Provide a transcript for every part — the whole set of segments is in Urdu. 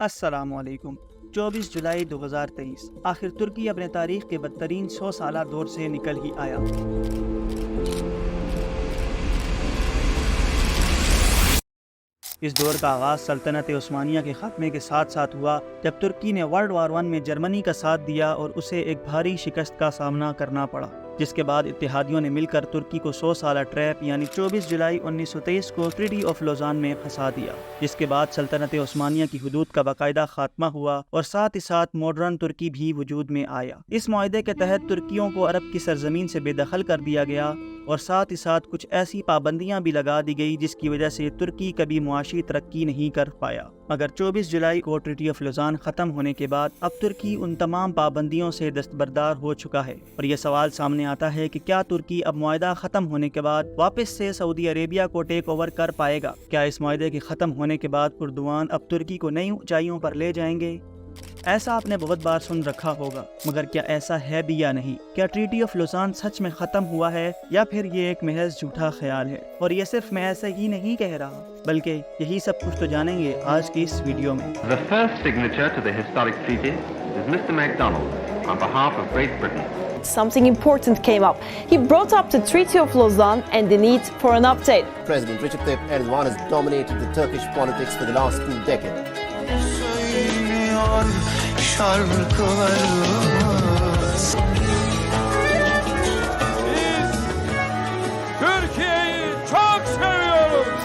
السلام علیکم۔ 24 جولائی 2023 آخر ترکی اپنے تاریخ کے بدترین 100 سالہ دور سے نکل ہی آیا۔ اس دور کا آغاز سلطنت عثمانیہ کے خاتمے کے ساتھ ساتھ ہوا، جب ترکی نے ورلڈ وار 1 میں جرمنی کا ساتھ دیا اور اسے ایک بھاری شکست کا سامنا کرنا پڑا، جس کے بعد اتحادیوں نے مل کر ترکی کو 100 سالہ ٹریپ یعنی 24 جولائی 1923 کو ٹریٹی آف لوزان میں پھنسا دیا، جس کے بعد سلطنت عثمانیہ کی حدود کا باقاعدہ خاتمہ ہوا اور ساتھ ہی ساتھ ماڈرن ترکی بھی وجود میں آیا۔ اس معاہدے کے تحت ترکیوں کو عرب کی سرزمین سے بے دخل کر دیا گیا اور ساتھ ہی ساتھ کچھ ایسی پابندیاں بھی لگا دی گئی جس کی وجہ سے ترکی کبھی معاشی ترقی نہیں کر پایا۔ مگر 24 جولائی کو ٹریٹی آف لوزان ختم ہونے کے بعد اب ترکی ان تمام پابندیوں سے دستبردار ہو چکا ہے، اور یہ سوال سامنے آتا ہے کہ کیا ترکی اب معاہدہ ختم ہونے کے بعد واپس سے سعودی عربیہ کو ٹیک اوور کر پائے گا؟ کیا اس معاہدے کے ختم ہونے کے بعد اردوان اب ترکی کو نئی اونچائیوں پر لے جائیں گے؟ ایسا آپ نے بہت بار سن رکھا ہوگا، مگر کیا ایسا ہے بھی یا نہیں؟ کیا ٹریٹی آف لوزان سچ میں ختم ہوا ہے یا پھر یہ ایک محض جھوٹا خیال ہے؟ اور یہ صرف میں ایسا ہی نہیں کہہ رہا، بلکہ یہی سب کچھ تو جانیں گے آج کی اس ویڈیو میں۔ The first signature to the historic treaty is Mr. MacDonald on behalf of Great Britain. Something important came up. He brought up the Treaty of Lausanne and the need for an update. President Recep Tayyip Erdogan has dominated the Turkish politics for the last 2 decades. Söylüyor şarkılarımız. Biz Türkiye'yi çok seviyoruz.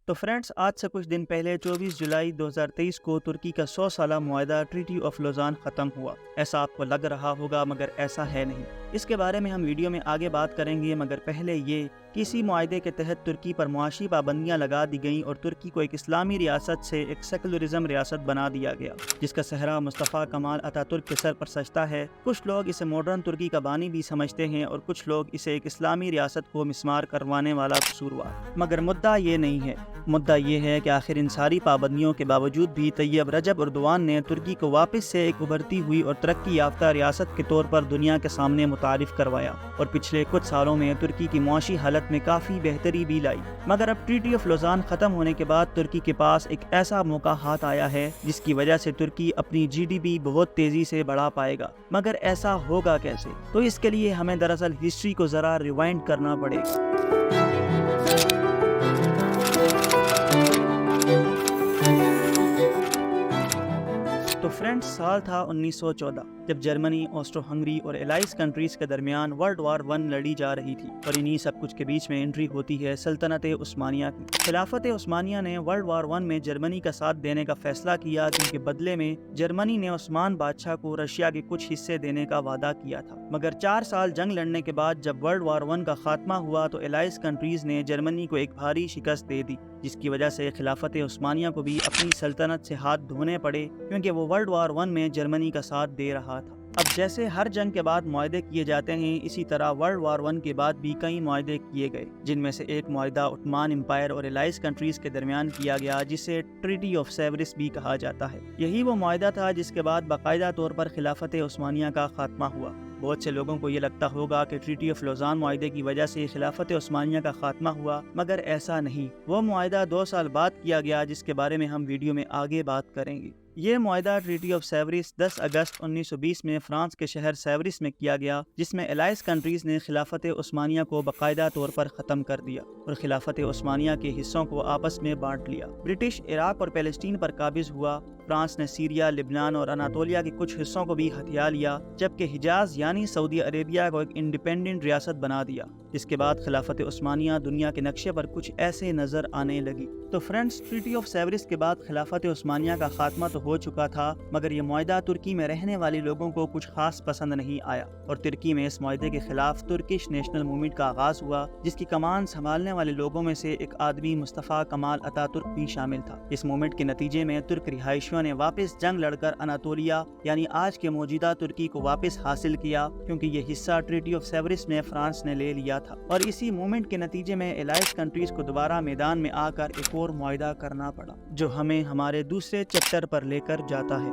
تو فرینڈز، آج سے کچھ دن پہلے 24 جولائی 2023 کو ترکی کا 100 سالہ معاہدہ ٹریٹی آف لوزان ختم ہوا۔ ایسا آپ کو لگ رہا ہوگا، مگر ایسا ہے نہیں۔ اس کے بارے میں ہم ویڈیو میں آگے بات کریں گے، مگر پہلے یہ کہ اسی معاہدے کے تحت ترکی پر معاشی پابندیاں لگا دی گئیں اور ترکی کو ایک اسلامی ریاست سے ایک سیکولرزم ریاست بنا دیا گیا، جس کا صحرا مصطفیٰ کمال اتا ترک کے سر پر سجتا ہے۔ کچھ لوگ اسے ماڈرن ترکی کا بانی بھی سمجھتے ہیں اور کچھ لوگ اسے ایک اسلامی ریاست کو مسمار کروانے والا قصوروار، مگر مدعا یہ نہیں ہے۔ مدعا یہ ہے کہ آخر ان ساری پابندیوں کے باوجود بھی طیب رجب اردوان نے ترکی کو واپس سے ایک ابھرتی ہوئی اور ترقی یافتہ ریاست کے طور پر دنیا کے سامنے متعارف کروایا، اور پچھلے کچھ سالوں میں ترکی کی معاشی حالت میں کافی بہتری بھی لائی۔ مگر اب ٹریٹی آف لوزان ختم ہونے کے بعد ترکی کے پاس ایک ایسا موقع ہاتھ آیا ہے جس کی وجہ سے ترکی اپنی جی ڈی پی بہت تیزی سے بڑھا پائے گا۔ مگر ایسا ہوگا کیسے؟ تو اس کے لیے ہمیں دراصل ہسٹری کو ذرا ریوائنڈ کرنا پڑے گا۔ تو فرینڈز، سال تھا 1914، جب جرمنی، آسٹرو ہنگری اور الائز کنٹریز کے درمیان ورلڈ وار 1 لڑی جا رہی تھی، اور انہی سب کچھ کے بیچ میں انٹری ہوتی ہے سلطنت عثمانیہ کی۔ خلافت عثمانیہ نے ورلڈ وار 1 میں جرمنی کا ساتھ دینے کا فیصلہ کیا، کیونکہ بدلے میں جرمنی نے عثمان بادشاہ کو رشیا کے کچھ حصے دینے کا وعدہ کیا تھا۔ مگر 4 سال جنگ لڑنے کے بعد جب ورلڈ وار 1 کا خاتمہ ہوا تو الائز کنٹریز نے جرمنی کو ایک بھاری شکست دے دی، جس کی وجہ سے خلافت عثمانیہ کو بھی اپنی سلطنت سے ہاتھ دھونے پڑے، کیونکہ وہ ورلڈ وار 1 میں جرمنی کا ساتھ دے رہا تھا۔ اب جیسے ہر جنگ کے بعد معاہدے کیے جاتے ہیں، اسی طرح ورلڈ وار 1 کے بعد بھی کئی معاہدے کیے گئے، جن میں سے ایک معاہدہ عثمان امپائر اور الائز کنٹریز کے درمیان کیا گیا، جسے ٹریٹی آف سیوریس بھی کہا جاتا ہے۔ یہی وہ معاہدہ تھا جس کے بعد باقاعدہ طور پر خلافت عثمانیہ کا خاتمہ ہوا۔ بہت سے لوگوں کو یہ لگتا ہوگا کہ ٹریٹی آف لوزان معاہدے کی وجہ سے خلافت عثمانیہ کا خاتمہ ہوا، مگر ایسا نہیں۔ وہ معاہدہ 2 سال بعد کیا گیا، جس کے بارے میں ہم ویڈیو میں آگے بات کریں گے۔ یہ معاہدہ ٹریٹی آف سیوریس 10 اگست 1920 میں فرانس کے شہر سیوریس میں کیا گیا، جس میں الائز کنٹریز نے خلافت عثمانیہ کو باقاعدہ طور پر ختم کر دیا اور خلافت عثمانیہ کے حصوں کو آپس میں بانٹ لیا۔ برٹش عراق اور فلسطین پر قابض ہوا، فرانس نے سیریا، لبنان اور اناطولیہ کے کچھ حصوں کو بھی ہتھیا لیا، جبکہ حجاز یعنی سعودی عربیہ کو ایک انڈیپینڈنٹ ریاست بنا دیا، جس کے بعد خلافت عثمانیہ دنیا کے نقشے پر کچھ ایسے نظر آنے لگی۔ تو فرینڈز، ٹریٹی آف سیوریس کے بعد خلافت عثمانیہ کا خاتمہ تو ہو چکا تھا، مگر یہ معاہدہ ترکی میں رہنے والے لوگوں کو کچھ خاص پسند نہیں آیا، اور ترکی میں اس معاہدے کے خلاف ترکش نیشنل موومنٹ کا آغاز ہوا، جس کی کمان سنبھالنے والے لوگوں میں سے ایک آدمی مصطفیٰ کمال اتا ترک بھی شامل تھا۔ اس موومنٹ کے نتیجے میں ترک رہائشیوں نے واپس جنگ لڑ کر اناطولیہ یعنی آج کے موجودہ ترکی کو واپس حاصل کیا، کیونکہ یہ حصہ ٹریٹی آف سیوریس میں فرانس نے لے لیا تھا، اور اسی موومنٹ کے نتیجے میں الائز کنٹریز کو دوبارہ میدان میں آ کر ایک اور معاہدہ کرنا پڑا، جو ہمیں ہمارے دوسرے چیپٹر پر لے کر جاتا ہے۔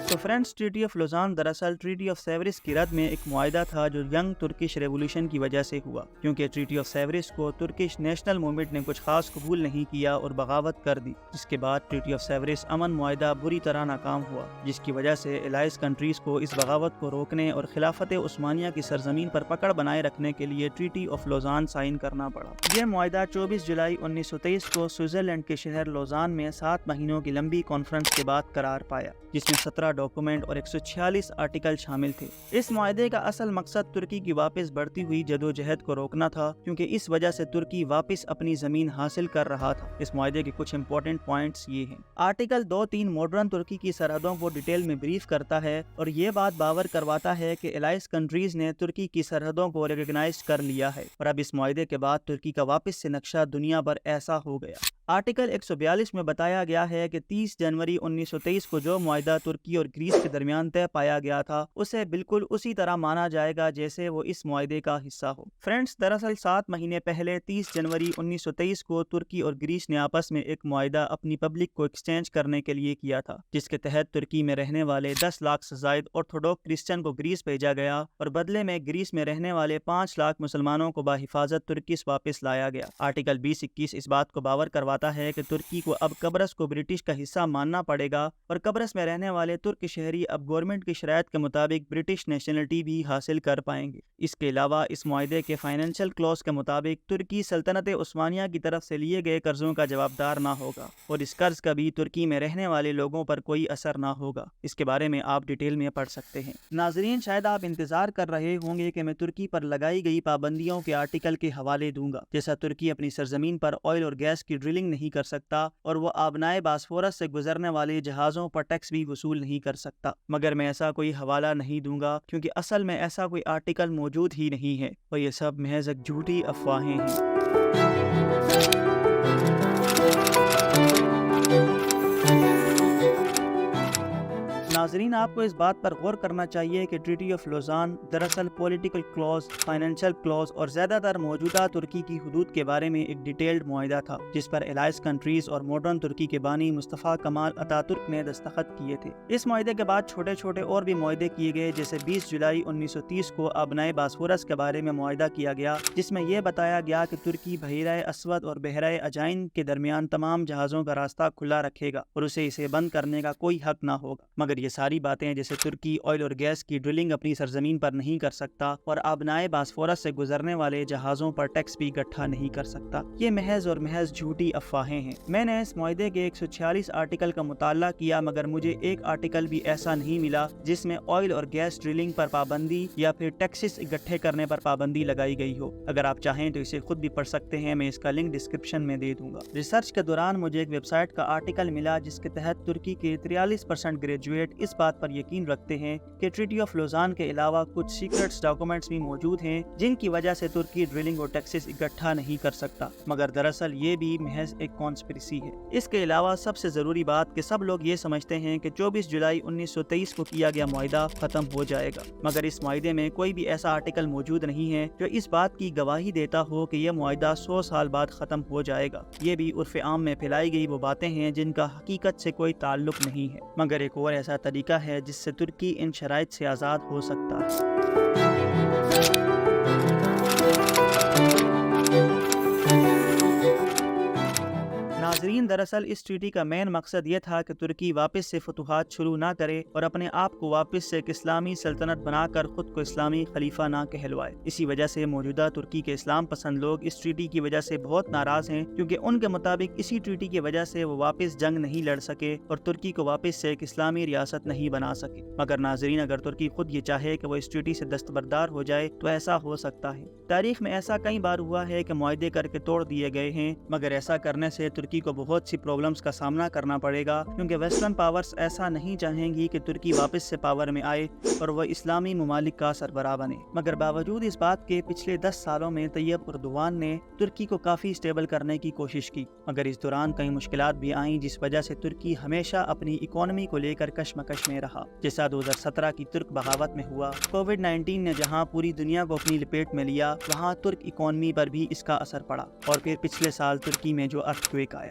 تو فرینڈس ٹریٹی آف لوزان دراصل ٹریٹی آف سیوریس کی رد میں ایک معاہدہ تھا جو ینگ ترکش ریولوشن کی وجہ سے ہوا، کیونکہ ٹریٹی آف سیوریس کو ترکش نیشنل موومنٹ نے کچھ خاص قبول نہیں کیا اور بغاوت کر دی، جس کے بعد ٹریٹی آف سیوریس امن معاہدہ بری طرح ناکام ہوا، جس کی وجہ سے الائز کنٹریز کو اس بغاوت کو روکنے اور خلافت عثمانیہ کی سرزمین پر پکڑ بنائے رکھنے کے لیے ٹریٹی آف لوزان سائن کرنا پڑا۔ یہ معاہدہ 24 جولائی 1923 کو سوئٹزرلینڈ کے شہر لوزان میں 7 مہینوں کی لمبی کانفرنس کے بعد قرار پایا، جس میں 17 ڈاکومنٹ اور 146 آرٹیکل شامل تھے۔ اس معاہدے کا اصل مقصد ترکی کی واپس بڑھتی ہوئی جدوجہد کو روکنا تھا، کیونکہ اس وجہ سے ترکی واپس اپنی زمین حاصل کر رہا تھا۔ اس معاہدے کے کچھ امپورٹنٹ پوائنٹس یہ ہیں۔ آرٹیکل 2.3 ماڈرن ترکی کی سرحدوں کو ڈیٹیل میں بریف کرتا ہے اور یہ بات باور کرواتا ہے کہ الائز کنٹریز نے ترکی کی سرحدوں کو ریکگنائز کر لیا ہے اور اب اس معاہدے کے بعد ترکی کا واپس سے نقشہ دنیا پر ایسا ہو گیا۔ آرٹیکل 142 میں بتایا گیا ہے کہ 30 جنوری 1923 کو جو معاہدہ ترکی اور گریس کے درمیان طے پایا گیا تھا اسے بالکل اسی طرح مانا جائے گا جیسے وہ اس معاہدے کا حصہ ہو۔ فرینڈس، دراصل 7 مہینے پہلے 30 جنوری 1923 کو ترکی اور گریس نے آپس میں ایک معاہدہ اپنی پبلک کو ایکسچینج کرنے کے لیے کیا تھا، جس کے تحت ترکی میں رہنے والے 10 لاکھ سے زائد آرتھوڈوکس کرسچن کو گریس بھیجا گیا اور بدلے میں گریس میں رہنے والے 5 لاکھ مسلمانوں کو بحفاظت ترکیس واپس لایا گیا۔ آرٹیکل 20-21 اس بات کو باور کرواتا ہے کہ ترکی کو اب قبرص کو برٹش کا حصہ ماننا پڑے گا اور قبرص میں رہنے والے ترک شہری اب گورنمنٹ کی شرائط کے مطابق برٹش نیشنلٹی بھی حاصل کر پائیں گے۔ اس کے علاوہ اس معاہدے کے فائنینشل کلوز کے مطابق ترکی سلطنت عثمانیہ کی طرف سے لیے گئے قرضوں کا جوابدار نہ ہوگا اور اس قرض کا بھی ترکی میں رہنے والے لوگوں پر کوئی اثر نہ ہوگا۔ اس کے بارے میں آپ ڈیٹیل میں پڑھ سکتے ہیں۔ ناظرین، شاید آپ انتظار کر رہے ہوں گے کہ میں ترکی پر لگائی گئی پابندیوں کے آرٹیکل کے حوالے دوں گا، جیسا ترکی اپنی سرزمین پر آئل اور گیس کی ڈرلنگ نہیں کر سکتا اور وہ آبنائے باسفورس سے گزرنے والے جہازوں پر ٹیکس بھی وصول نہیں کر سکتا، مگر میں ایسا کوئی حوالہ نہیں دوں گا کیونکہ اصل میں ایسا کوئی آرٹیکل موجود ہی نہیں ہے اور یہ سب محض ایک جھوٹی افواہیں ہیں۔ ناظرین، آپ کو اس بات پر غور کرنا چاہیے کہ ٹریٹی آف لوزان دراصل پولیٹیکل کلوز، فائنینشل کلوز اور زیادہ تر موجودہ ترکی کی حدود کے بارے میں ایک ڈیٹیلڈ معاہدہ تھا، جس پر الائز کنٹریز اور ماڈرن ترکی کے بانی مصطفیٰ کمال اتاترک نے دستخط کیے تھے۔ اس معاہدے کے بعد چھوٹے چھوٹے اور بھی معاہدے کیے گئے، جیسے 20 جولائی 1930 کو آبنائے باسفورس کے بارے میں معاہدہ کیا گیا، جس میں یہ بتایا گیا کہ ترکی بحیرہ اسود اور بحیرہ اجائن کے درمیان تمام جہازوں کا راستہ کھلا رکھے گا اور اسے بند کرنے کا کوئی حق نہ ہوگا، مگر یہ ساری باتیں جیسے ترکی آئل اور گیس کی ڈرلنگ اپنی سرزمین پر نہیں کر سکتا اور آبنائے باسفورس سے گزرنے والے جہازوں پر ٹیکس بھی اکٹھا نہیں کر سکتا، یہ محض اور محض جھوٹی افواہیں ہیں۔ میں نے اس معاہدے کے 146 آرٹیکل کا مطالعہ کیا، مگر مجھے ایک آرٹیکل بھی ایسا نہیں ملا جس میں آئل اور گیس ڈرلنگ پر پابندی یا پھر ٹیکسز اکٹھے کرنے پر پابندی لگائی گئی ہو۔ اگر آپ چاہیں تو اسے خود بھی پڑھ سکتے ہیں، میں اس کا لنک ڈسکرپشن میں دے دوں گا۔ ریسرچ کے دوران مجھے ایک ویب سائٹ کا آرٹیکل ملا جس کے تحت ترکی کے 43% گریجویٹ اس بات پر یقین رکھتے ہیں کہ ٹریٹی آف لوزان کے علاوہ کچھ سیکرٹس ڈاکومنٹس بھی موجود ہیں جن کی وجہ سے ترکی ڈرلنگ اور ٹیکسز اکٹھا نہیں کر سکتا، مگر دراصل یہ بھی محض ایک کانسپریسی ہے۔ اس کے علاوہ سب سے ضروری بات کہ سب لوگ یہ سمجھتے ہیں کہ 24 جولائی 1923 کو کیا گیا معاہدہ ختم ہو جائے گا، مگر اس معاہدے میں کوئی بھی ایسا آرٹیکل موجود نہیں ہے جو اس بات کی گواہی دیتا ہو کہ یہ معاہدہ 100 سال بعد ختم ہو جائے گا۔ یہ بھی عرف عام میں پھیلائی گئی وہ باتیں ہیں جن کا حقیقت سے کوئی تعلق نہیں ہے، مگر ایک اور ایسا طریقہ ہے جس سے ترکی ان شرائط سے آزاد ہو سکتا ہے۔ ناظرین، دراصل اس ٹریٹی کا مین مقصد یہ تھا کہ ترکی واپس سے فتوحات شروع نہ کرے اور اپنے آپ کو واپس سے ایک اسلامی سلطنت بنا کر خود کو اسلامی خلیفہ نہ کہلوائے۔ اسی وجہ سے موجودہ ترکی کے اسلام پسند لوگ اس ٹریٹی کی وجہ سے بہت ناراض ہیں، کیونکہ ان کے مطابق اسی ٹریٹی کی وجہ سے وہ واپس جنگ نہیں لڑ سکے اور ترکی کو واپس سے ایک اسلامی ریاست نہیں بنا سکے۔ مگر ناظرین، اگر ترکی خود یہ چاہے کہ وہ اس ٹریٹی سے دستبردار ہو جائے تو ایسا ہو سکتا ہے۔ تاریخ میں ایسا کئی بار ہوا ہے کہ معاہدے کر کے توڑ دیے گئے ہیں، مگر ایسا کرنے سے ترکی کو بہت سی پرابلمز کا سامنا کرنا پڑے گا، کیونکہ ویسٹرن پاورز ایسا نہیں چاہیں گی کہ ترکی واپس سے پاور میں آئے اور وہ اسلامی ممالک کا سربراہ بنے۔ مگر باوجود اس بات کے پچھلے 10 سالوں میں طیب اردوان نے ترکی کو کافی اسٹیبل کرنے کی کوشش کی، مگر اس دوران کئی مشکلات بھی آئیں جس وجہ سے ترکی ہمیشہ اپنی اکانومی کو لے کر کشمکش میں رہا، جیسا 2017 کی ترک بغاوت میں ہوا۔ کووڈ-19 نے جہاں پوری دنیا کو اپنی لپیٹ میں لیا، وہاں ترک اکانومی پر بھی اس کا اثر پڑا، اور پھر پچھلے سال ترکی میں جو ارتھ کویک آیا۔